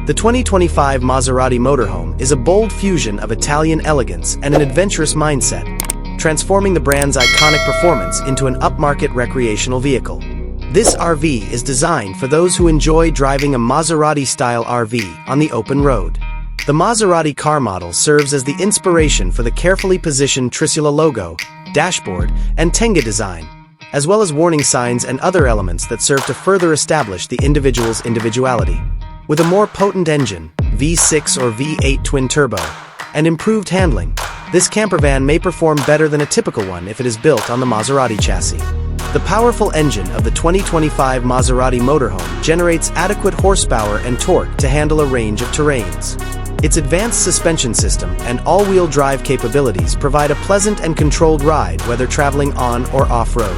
The 2025 Maserati Motorhome is a bold fusion of Italian elegance and an adventurous mindset, transforming the brand's iconic performance into an upmarket recreational vehicle. This RV is designed for those who enjoy driving a Maserati-style RV on the open road. The Maserati car model serves as the inspiration for the carefully positioned trisula logo, dashboard, and tengah design, as well as warning signs and other elements that serve to further establish the individual's individuality. With a more potent engine, V6 or V8 twin-turbo, and improved handling, this campervan may perform better than a typical one if it is built on the Maserati chassis. The powerful engine of the 2025 Maserati Motorhome generates adequate horsepower and torque to handle a range of terrains. Its advanced suspension system and all-wheel drive capabilities provide a pleasant and controlled ride whether traveling on or off-road.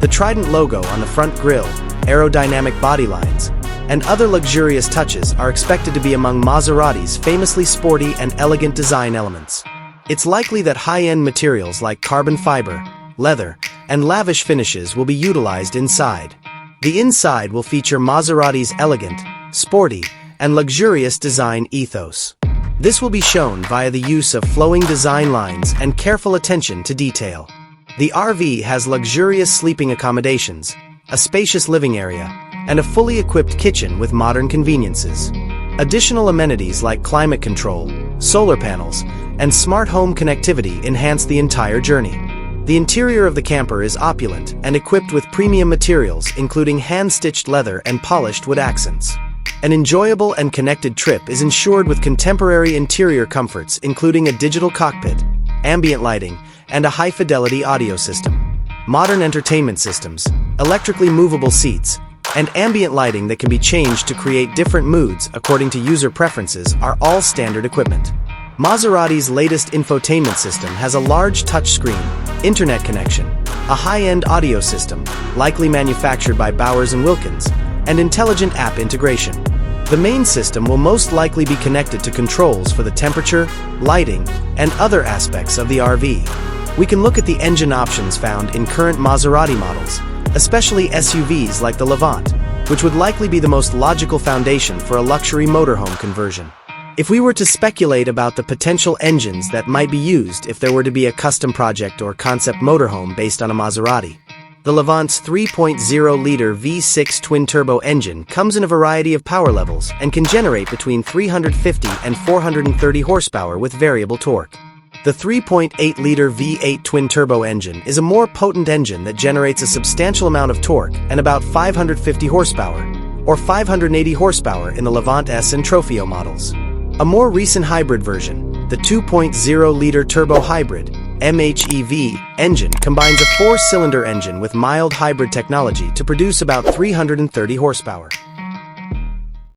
The Trident logo on the front grille, aerodynamic body lines, and other luxurious touches are expected to be among Maserati's famously sporty and elegant design elements. It's likely that high-end materials like carbon fiber, leather, and lavish finishes will be utilized inside. The inside will feature Maserati's elegant, sporty, and luxurious design ethos. This will be shown via the use of flowing design lines and careful attention to detail. The RV has luxurious sleeping accommodations, a spacious living area, and a fully equipped kitchen with modern conveniences. Additional amenities like climate control, solar panels, and smart home connectivity enhance the entire journey. The interior of the camper is opulent and equipped with premium materials including hand-stitched leather and polished wood accents. An enjoyable and connected trip is ensured with contemporary interior comforts including a digital cockpit, ambient lighting, and a high-fidelity audio system. Modern entertainment systems, electrically movable seats, and ambient lighting that can be changed to create different moods according to user preferences are all standard equipment. Maserati's latest infotainment system has a large touchscreen, internet connection, a high-end audio system, likely manufactured by Bowers & Wilkins, and intelligent app integration. The main system will most likely be connected to controls for the temperature, lighting, and other aspects of the RV. We can look at the engine options found in current Maserati models, especially SUVs like the Levant, which would likely be the most logical foundation for a luxury motorhome conversion. If we were to speculate about the potential engines that might be used if there were to be a custom project or concept motorhome based on a Maserati, the Levant's 3.0-liter V6 twin-turbo engine comes in a variety of power levels and can generate between 350 and 430 horsepower with variable torque. The 3.8-liter V8 twin-turbo engine is a more potent engine that generates a substantial amount of torque and about 550 horsepower, or 580 horsepower in the Levant S and Trofeo models. A more recent hybrid version, the 2.0-liter turbo hybrid MHEV engine combines a 4-cylinder engine with mild hybrid technology to produce about 330 horsepower.